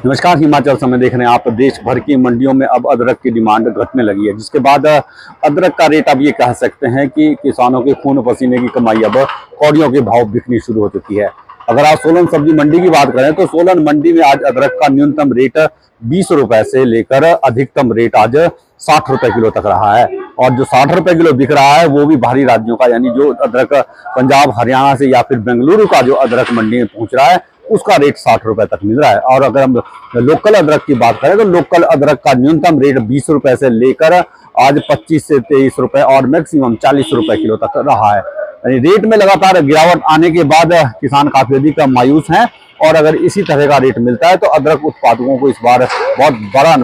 नमस्कार। हिमाचल समय देख रहे हैं आप। देश भर की मंडियों में अब अदरक की डिमांड घटने लगी है, जिसके बाद अदरक का रेट अब ये कह सकते हैं कि किसानों के खून पसीने की कमाई अब कौड़ियों के भाव बिकनी शुरू हो चुकी है। अगर आप सोलन सब्जी मंडी की बात करें तो सोलन मंडी में आज अदरक का न्यूनतम रेट 20 रुपए से लेकर अधिकतम रेट आज 60 रुपए किलो तक रहा है। और जो 60 रुपए किलो बिक रहा है वो भी बाहरी राज्यों का, यानी जो अदरक पंजाब हरियाणा से या फिर बेंगलुरु का जो अदरक मंडी में पहुंच रहा है उसका रेट 60 रुपए तक मिल रहा है। और अगर हम लोकल अदरक की बात करें तो लोकल अदरक का न्यूनतम रेट 20 रुपए से लेकर आज 25 से 23 रुपए और मैक्सिमम 40 रुपए किलो तक रहा है। यानी रेट में लगातार गिरावट आने के बाद किसान काफी अधिक मायूस हैं। और अगर इसी तरह का रेट मिलता है तो अदरक उत्पादकों को इस बार बहुत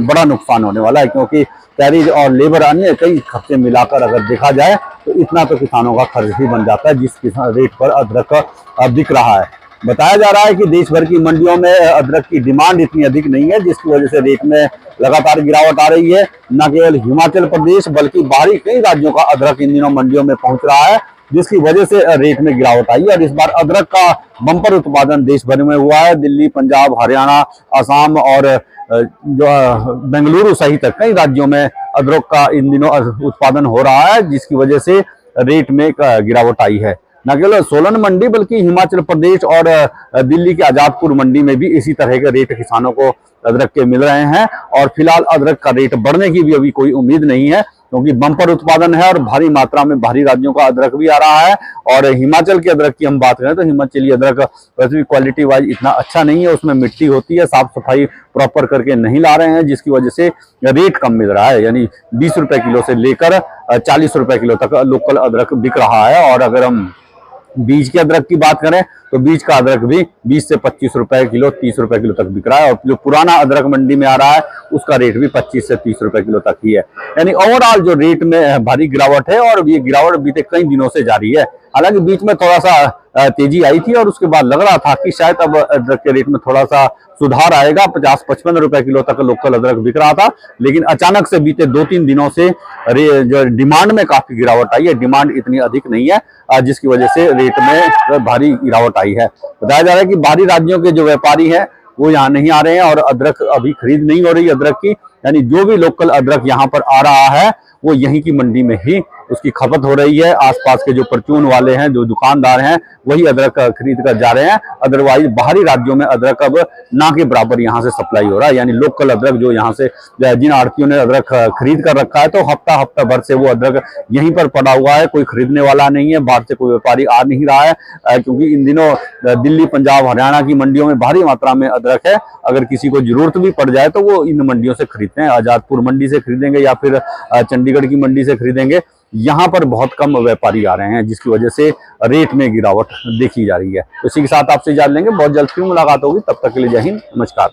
बड़ा नुकसान होने वाला है, क्योंकि कैरिज और लेबर अन्य कई खर्चे मिलाकर अगर देखा जाए तो इतना तो किसानों का खर्च ही बन जाता है जिस रेट पर अदरक बिक रहा है। बताया जा रहा है कि देश भर की मंडियों में अदरक की डिमांड इतनी अधिक नहीं है, जिसकी वजह से रेट में लगातार गिरावट आ रही है। न केवल हिमाचल प्रदेश बल्कि बाहरी कई राज्यों का अदरक इन दिनों मंडियों में पहुंच रहा है, जिसकी वजह से रेट में गिरावट आई है। और इस बार अदरक का बम्पर उत्पादन देश भर में हुआ है। दिल्ली, पंजाब, हरियाणा, असम और जो बेंगलुरु सहित कई राज्यों में अदरक का इन दिनों उत्पादन हो रहा है, जिसकी वजह से रेट में गिरावट आई है। न केवल सोलन मंडी बल्कि हिमाचल प्रदेश और दिल्ली के आजादपुर मंडी में भी इसी तरह के रेट किसानों को अदरक के मिल रहे हैं। और फिलहाल अदरक का रेट बढ़ने की भी अभी कोई उम्मीद नहीं है, क्योंकि बम्पर उत्पादन है और भारी मात्रा में बाहरी राज्यों का अदरक भी आ रहा है। और हिमाचल के अदरक की हम बात करें तो हिमाचली अदरक वैसे भी क्वालिटी वाइज इतना अच्छा नहीं है, उसमें मिट्टी होती है, साफ सफाई प्रॉपर करके नहीं ला रहे हैं, जिसकी वजह से रेट कम मिल रहा है। यानी 20 रुपए किलो से लेकर 40 रुपए किलो तक लोकल अदरक बिक रहा है। और अगर हम बीज के अदरक की बात करें तो बीज का अदरक भी 20 से 25 रुपए किलो, 30 रुपए किलो तक बिक रहा है। और जो पुराना अदरक मंडी में आ रहा है उसका रेट भी 25 से 30 रुपए किलो तक ही है। यानी ओवरऑल जो रेट में भारी गिरावट है और ये गिरावट बीते कई दिनों से जारी है। हालांकि बीच में थोड़ा सा तेजी आई थी और उसके बाद लग रहा था कि शायद अब अदरक के रेट में थोड़ा सा सुधार आएगा। 50-55 रुपए किलो तक लोकल अदरक बिक रहा था, लेकिन अचानक से बीते 2-3 दिनों से जो डिमांड में काफी गिरावट आई है। डिमांड इतनी अधिक नहीं है, जिसकी वजह से रेट में भारी गिरावट आई है। बताया जा रहा है कि बाहरी राज्यों के जो व्यापारी हैं वो यहाँ नहीं आ रहे हैं और अदरक अभी खरीद नहीं हो रही अदरक की। यानी जो भी लोकल अदरक यहाँ पर आ रहा है वो यहीं की मंडी में ही उसकी खपत हो रही है। आसपास के जो परचून वाले हैं, जो दुकानदार हैं, वही अदरक खरीद कर जा रहे हैं। अदरवाइज बाहरी राज्यों में अदरक अब ना के बराबर यहाँ से सप्लाई हो रहा है। यानी लोकल अदरक जो यहाँ से जिन आड़तियों ने अदरक खरीद कर रखा है तो हफ्ता भर से वो अदरक यहीं पर पड़ा हुआ है, कोई खरीदने वाला नहीं है, बाहर से कोई व्यापारी आ नहीं रहा है, क्योंकि इन दिनों दिल्ली, पंजाब, हरियाणा की मंडियों में भारी मात्रा में अदरक है। अगर किसी को जरूरत भी पड़ जाए तो वो इन मंडियों से खरीदते हैं। आजादपुर मंडी से खरीदेंगे या फिर चंडीगढ़ की मंडी से खरीदेंगे। यहाँ पर बहुत कम व्यापारी आ रहे हैं, जिसकी वजह से रेट में गिरावट देखी जा रही है। इसी के साथ आपसे जान लेंगे, बहुत जल्द फिर मुलाकात होगी। तब तक के लिए जय हिंद, नमस्कार।